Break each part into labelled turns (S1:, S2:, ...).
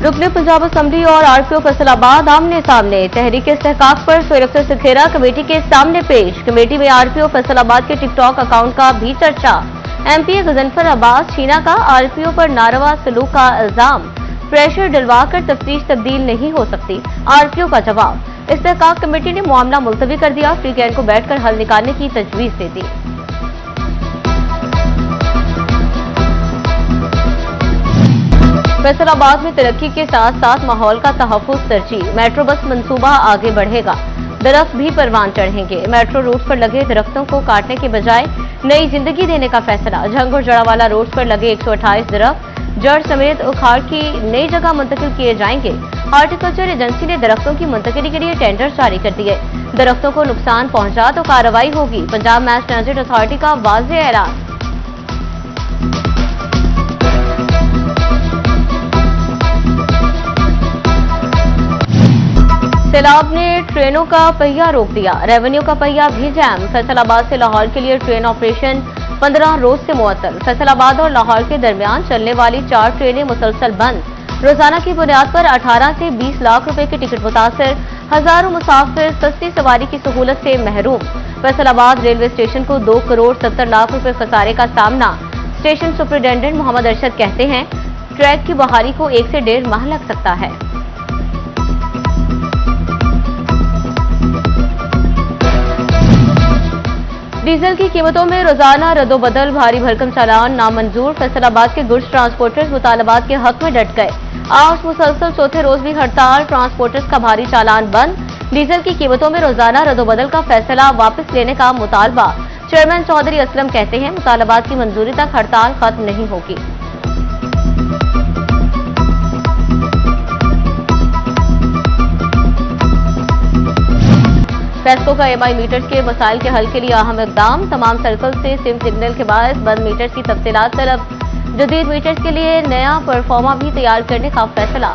S1: रुकने पंजाब असेंबली और आरपीओ फैसलाबाद आमने सामने। तहरीक इस्तेहकाक पर सोहेल सखेरा कमेटी के सामने पेश। कमेटी में आरपीओ फैसलाबाद के टिकटॉक अकाउंट का भी चर्चा। एमपी गजनफर अब्बास शीना का आरपीओ पर नारवा सलूक का इल्जाम। प्रेशर डलवाकर तफ्तीश तब्दील नहीं हो सकती, आरपीओ का जवाब। इस्तेहकाक कमेटी ने मामला मुलतवी कर दिया। वीकेंड को बैठकर हल निकालने की तजवीज दे दी। फैसलाबाद में तरक्की के साथ साथ माहौल का तहफ्फुज़ तरजीह। मेट्रो बस मंसूबा आगे बढ़ेगा, दरख्त भी परवान चढ़ेंगे। मेट्रो रूट पर लगे दरख्तों को काटने के बजाय नई जिंदगी देने का फैसला। झंग और जड़ावाला रोड पर लगे 128 दरख्त जड़ समेत उखाड़ की नई जगह मुंतकिल किए जाएंगे। हॉर्टिकल्चर एजेंसी ने दरख्तों की मुंतकिली के लिए टेंडर जारी कर दिए। दरख्तों को नुकसान पहुंचा तो कार्रवाई होगी। पंजाब मैस ट्रांजिट अथॉरिटी का वाज़ेह ऐलान। सैलाब ने ट्रेनों का पहिया रोक दिया, रेवेन्यू का पहिया भी जैम। फैसलाबाद से लाहौर के लिए ट्रेन ऑपरेशन 15 रोज से मुअत्तल। फैसलाबाद और लाहौर के दरमियान चलने वाली 4 ट्रेनें मुसलसल बंद। रोजाना की बुनियाद पर 18 से 20 लाख रुपए की टिकट मुतासर। हजारों मुसाफिर सस्ती सवारी की सहूलत से महरूम। फैसलाबाद रेलवे स्टेशन को 2 करोड़ 70 लाख रुपए खसारे का सामना। स्टेशन सुपरिटेंडेंट मोहम्मद अरशद कहते हैं ट्रैक की बहाली को 1 से 1.5 माह लग सकता है। डीजल की कीमतों में रोजाना रद्दोबदल, भारी भरकम चालान नामंजूर। फैसलाबाद के गुड्स ट्रांसपोर्टर्स मुतालबात के हक में डट गए। आज मुसलसल चौथे रोज भी हड़ताल, ट्रांसपोर्टर्स का भारी चालान बंद। डीजल की कीमतों में रोजाना रद्दोबदल का फैसला वापस लेने का मुतालबा। चेयरमैन चौधरी असलम कहते हैं मुतालबात की मंजूरी तक हड़ताल खत्म नहीं होगी। पेस्को का एमआई मीटर्स के मसाइल के हल के लिए अहम इकदाम। तमाम सर्कल से सिम सिग्नल के बाद बंद मीटर्स की तफसीलात तलब। जदीद मीटर्स के लिए नया परफॉर्मा भी तैयार करने का फैसला।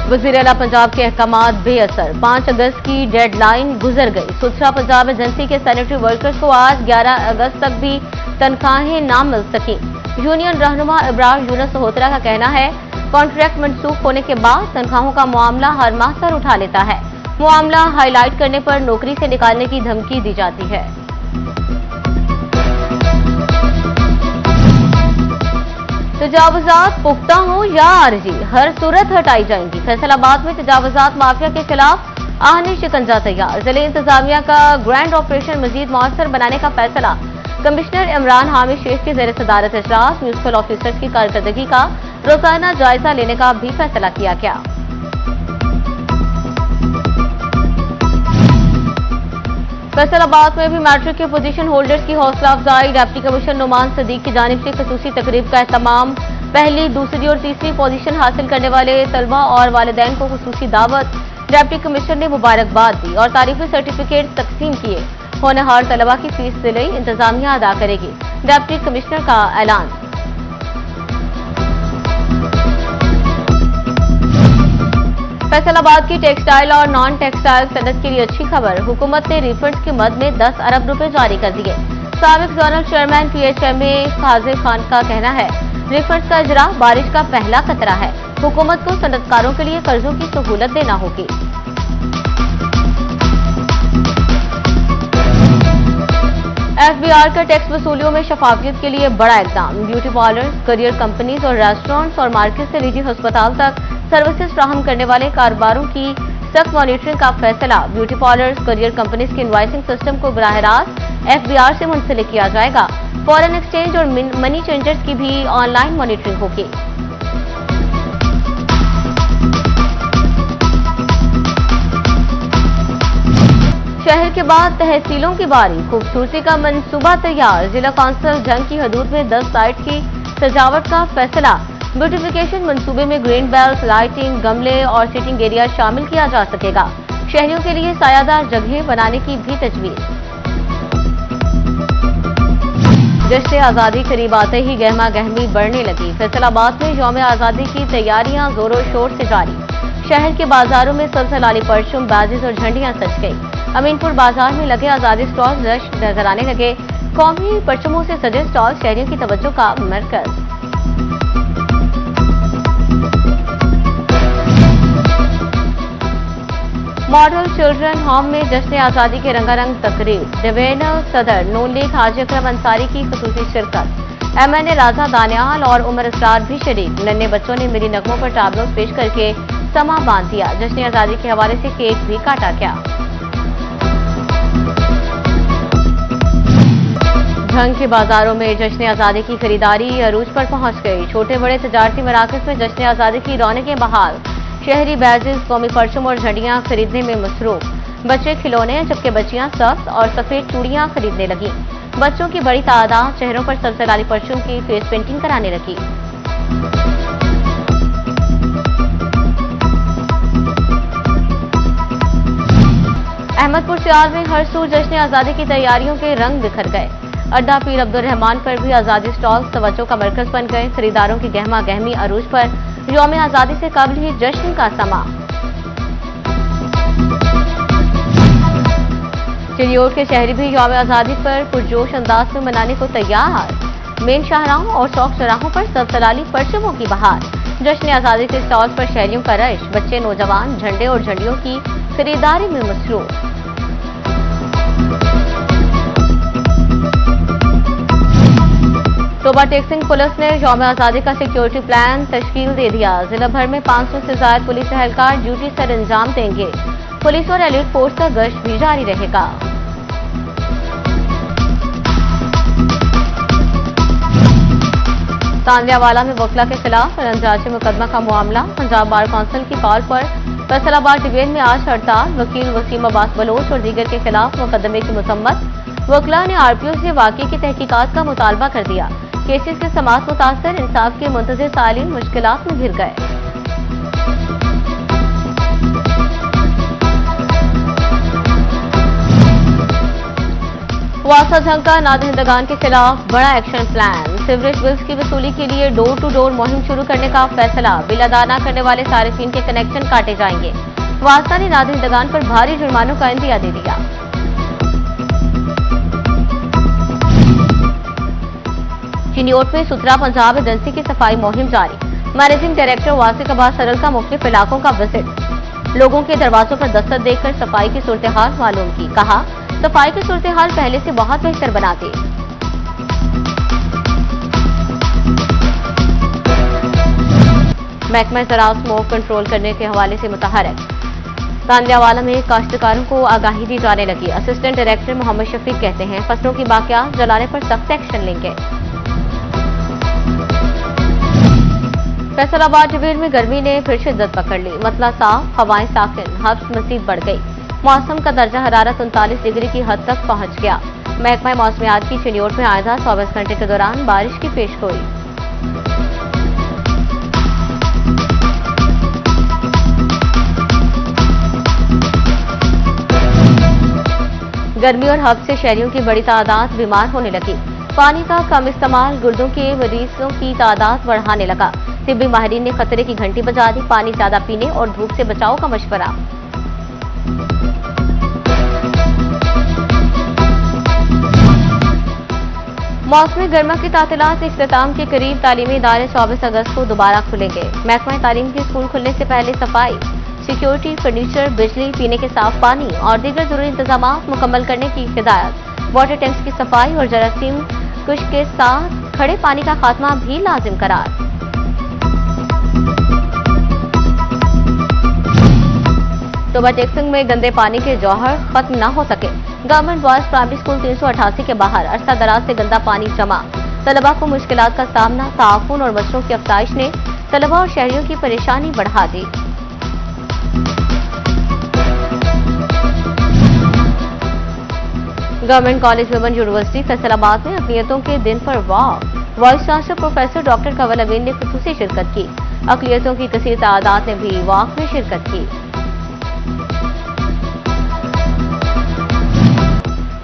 S1: वज़ीर आला पंजाब के अहकामात बेअसर। 5 अगस्त की डेडलाइन गुजर गई। सुथरा पंजाब एजेंसी के सैनिटरी वर्कर्स को आज 11 अगस्त तक भी तनख्वाहें ना मिल सकी। यूनियन रहनुमा इब्रार यूनुस सहोत्रा का कहना है कॉन्ट्रैक्ट मनसूख होने के बाद तनख्वाहों का मामला हर माह सर उठा लेता है। मामला हाईलाइट करने पर नौकरी से निकालने की धमकी दी जाती है। तजावुजात पुख्ता हो या आरजी, हर सूरत हटाई जाएंगी। फैसलाबाद में तजावुजात माफिया के खिलाफ आहनी शिकंजा तैयार। जिले इंतजामिया का ग्रैंड ऑपरेशन मजीद मौसर बनाने का फैसला। कमिश्नर इमरान हामिद शेख के ज़ेर सदारत इजलास। म्यूनिसिपल ऑफिसर्स की कारकर्दगी का रोजाना जायजा लेने का भी फैसला किया गया। फैसलाबाद में भी मैट्रिक के पोजीशन होल्डर्स की हौसला अफजाई। डिप्टी कमिश्नर नुमान सदीक की जानिब से खसूसी तकरीब का एहतमाम। पहली, दूसरी और तीसरी पोजीशन हासिल करने वाले तलबा और वालिदैन को खसूसी दावत। डिप्टी कमिश्नर ने मुबारकबाद दी और तारीफी सर्टिफिकेट तकसीम किए। होनहार तलबा की फीस दिलाई इंतजामिया अदा करेगी। डिप्टी कमिश्नर का ऐलान। फैसलाबाद की टेक्सटाइल और नॉन टेक्सटाइल सनत के लिए अच्छी खबर। हुकूमत ने रिफंड्स की मद में 10 अरब रुपए जारी कर दिए। साबिक जोनल चेयरमैन PHMA काजिर खान का कहना है रिफंड्स का इजरा बारिश का पहला खतरा है। हुकूमत को सनतकारों के लिए कर्जों की सहूलत देना होगी। FBR का टैक्स वसूलियों में शफाफियत के लिए बड़ा इकदाम। ब्यूटी पार्लर्स, करियर कंपनीज और रेस्टोरेंट्स और मार्केट से निजी अस्पताल तक सर्विसेज फ्राहम करने वाले कारोबारों की सख्त मॉनिटरिंग का फैसला। ब्यूटी पार्लर्स, करियर कंपनीज के इनवाइसिंग सिस्टम को बराह रास्त FBR से मुंसलिक किया जाएगा। फॉरेन एक्सचेंज और मनी चेंजर्स की भी ऑनलाइन मॉनिटरिंग होगी। शहर के बाद तहसीलों की बारी। खूबसूरती का मंसूबा तैयार। जिला कौंसिल जंग की हदूद में 10 साइट की सजावट का फैसला। ब्यूटिफिकेशन मंसूबे में ग्रीन बेल्ट, लाइटिंग, गमले और सिटिंग एरिया शामिल किया जा सकेगा। शहरियों के लिए सायादार जगह बनाने की भी तजवीज। जश्न आज़ादी करीब आते ही गहमा गहमी बढ़ने लगी। फैसलाबाद में यौम आज़ादी की तैयारियां जोरों शोर से जारी। शहर के बाजारों में सलसलाली परचम, बैजेस और झंडियां सज गई। अमीनपुर बाजार में लगे आजादी स्टॉल रश नजर आने लगे। कौमी परचमों से सजे स्टॉल शहरियों की तवज्जो का मरकज। मॉडल चिल्ड्रन होम में जश्न आजादी के रंगारंग तकरीब। डिवीजनल सदर नून लीग हाजी अकरम अंसारी की खुसूसी शिरकत। एमएनए राजा दानियाल और उमर इसरार भी शरीक। नन्हे बच्चों ने मेरी नगमों पर टैबलोस पेश करके समा बांध दिया। जश्न आजादी के हवाले से केक भी काटा गया। झंग के बाजारों में जश्न आजादी की खरीदारी अरूज पर पहुंच गई। छोटे बड़े तजारती मराकज में जश्न आजादी की रौनकें बहाल। शहरी बैजेस, कौमी परचम और झंडियां खरीदने में मसरूफ। बच्चे खिलौने जबकि बच्चियां सख्त और सफेद चूड़ियां खरीदने लगी। बच्चों की बड़ी तादाद चेहरों पर सलसलाली परचम की फेस पेंटिंग कराने लगी। अहमदपुर सियाल में हर सू जश्न आजादी की तैयारियों के रंग बिखर गए। अड्डा पीर अब्दुल रहमान पर भी आजादी स्टॉल तवज्जो का मरकज बन गए। खरीदारों की गहमा गहमी अरूज पर यौम आजादी से कबल ही जश्न का समा। चिन्योट के शहरी भी यौम आजादी पर पुरजोश अंदाज में मनाने को तैयार। मेन शाहराहों और चौक चौराहों पर सलसलाली परचमों की बहार। जश्न आजादी के स्टॉल पर शहरियों का रश। बच्चे नौजवान झंडे और झंडियों की खरीदारी में मसरूफ। टोबा टेक्सिंग पुलिस ने यौम आजादी का सिक्योरिटी प्लान तश्कील दे दिया। जिला भर में 500 से ज्यादा पुलिस एहलकार ड्यूटी सर अंजाम देंगे। पुलिस और एलिट फोर्स का गश्त भी जारी रहेगा। तांदियावाला में वकला के खिलाफ रंजाचे मुकदमा का मामला। पंजाब बार काउंसिल की कॉल पर फैसलाबाद डिवीजन में आज हड़ताल। वकील वसीम अब्बास बलोच और दीगर के खिलाफ मुकदमे की मसम्मत। वकला ने आरपीओ से वाकये की तहकीकात का मुतालबा कर दिया। केसेस के समाअत मुतासर इंसाफ के मुंतज़िर सालीन मुश्किलात में घिर गए। वासा झंग का नादहिंदगान के खिलाफ बड़ा एक्शन प्लान। सीवरेज बिल्स की वसूली के लिए डोर टू डोर मुहिम शुरू करने का फैसला। बिल अदा न करने वाले सारिफीन के कनेक्शन काटे जाएंगे। वासा ने नादहिंदगान पर भारी जुर्मानों का इंदिया दे दिया। चिन्योट में सुथरा पंजाब एजेंसी की सफाई मुहिम जारी। मैनेजिंग डायरेक्टर वासिक अब्बास सरल का मुख्तलिफ इलाकों का विजिट। लोगों के दरवाजों पर दस्तक देकर सफाई की सूरत हाल मालूम की। कहा सफाई की सूरत हाल पहले से बहुत बेहतर बना दी। महकमा ज़राअत स्मोक कंट्रोल करने के हवाले से मुतहरक। तांदियावाला में काश्तकारों को आगाही दी जाने लगी। असिस्टेंट डायरेक्टर मोहम्मद शफीक कहते हैं फसलों की बाकियात जलाने पर सख्त एक्शन लेंगे। फैसलाबाद डिवीजन में गर्मी ने फिर शिद्दत पकड़ ली। मतला साफ, हवाएं साकिन, हब्स मजीद बढ़ गई। मौसम का दर्जा हरारत 39 डिग्री की हद तक पहुंच गया। महकमा मौसमियात की चिन्योट में आइंदा 24 घंटे के दौरान बारिश की पेशगोई। गर्मी और हब्स से शहरियों की बड़ी तादाद बीमार होने लगी। पानी का कम इस्तेमाल गुर्दों के मरीजों की तादाद बढ़ाने लगा। तिब्बी माहिरीन ने खतरे की घंटी बजा दी। पानी ज्यादा पीने और धूप से बचाव का मशवरा। मौसमी गर्मा की तातीलात इख्तिताम के करीब तालीमी इदारे 24 अगस्त को दोबारा खुलेंगे। महकमा तालीम के स्कूल खुलने से पहले सफाई, सिक्योरिटी, फर्नीचर, बिजली, पीने के साफ पानी और दीगर जरूरी इंतजाम मुकम्मल करने की हिदायत। वाटर टैंक्स की सफाई और जरासीम कुश के साथ खड़े पानी का खात्मा भी लाजिम करार। टोबा टेक्सिंग में गंदे पानी के जौहर खत्म न हो सके। गवर्नमेंट बॉयज प्राइमरी स्कूल 388 के बाहर अरसा दराज से गंदा पानी जमा। तलबा को मुश्किलात का सामना। ताउन और मच्छरों की अफजाइश ने तलबा और शहरियों की परेशानी बढ़ा दी। Government college women university Faisalabad में अक़लियतों के दिन पर walk. Vice chancellor professor doctor Kanwal Amin ने खुसूसी शिरकत की। अक़लियतों की कसीर तादाद ने भी वॉक में शिरकत की।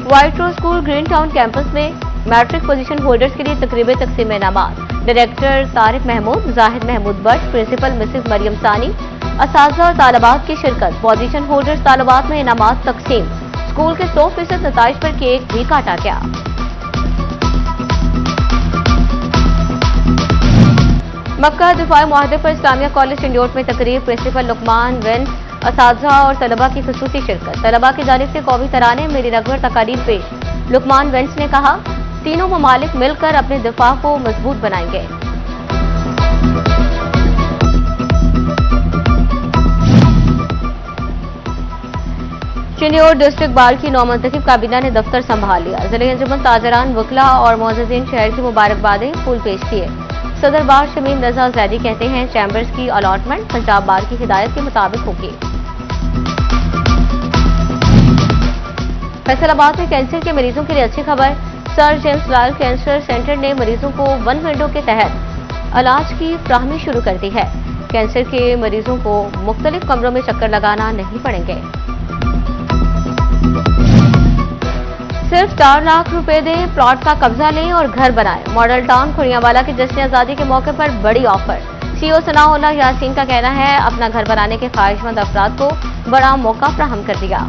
S1: White rose school green town campus में मैट्रिक पोजीशन होल्डर्स के लिए तकरीब तकसीम इनामात। Director Tariq Mahmood, Zahid Mahmood Butt, principal mrs Maryam Sani, असातिज़ा और तालिबात की शिरकत। पोजीशन होल्डर्स तालिबात में इनामात तकसीम। स्कूल के 100% नताइज पर केक भी काटा गया। मक्का दिफाई मुआहदे पर इस्लामिया कॉलेज चिंडियोट में तकरीब, प्रिंसिपल लुकमान वेंस, असातिज़ा और तलबा की खुसूसी शिरकत। तलबा की जानिब से कौमी तराने मेरी नगवर तकारीर पेश। लुकमान वेंस ने कहा, तीनों ममालिक मिलकर अपने दिफा को मजबूत बनाएंगे। चिंडियोट डिस्ट्रिक्ट बार की नौमंतखब काबीना ने दफ्तर संभाल लिया। जिले अंजुमन ताजरान, वकला और मोअज़्ज़िज़ीन शहर की मुबारकबादें फूल पेश किए। सदर बार शमीम रजा जैदी कहते हैं, चैम्बर्स की अलॉटमेंट पंजाब बार की हिदायत के मुताबिक होगी। फैसलाबाद में कैंसर के मरीजों के लिए अच्छी खबर। सर जेम्स लाल कैंसर सेंटर ने मरीजों को वन विंडो के तहत इलाज की फ्राहमी शुरू कर दी है। कैंसर के मरीजों को मुख्तलिफ कमरों में चक्कर लगाना नहीं पड़ेंगे। सिर्फ 4 लाख रुपए दें, प्लॉट का कब्जा लें और घर बनाएं। मॉडल टाउन खुड़ियावाला की जश्न आजादी के मौके पर बड़ी ऑफर। सीईओ सनाउल्लाह यासीन का कहना है, अपना घर बनाने के ख्वाहिशमंद अफराद को बड़ा मौका फ्राहम कर दिया।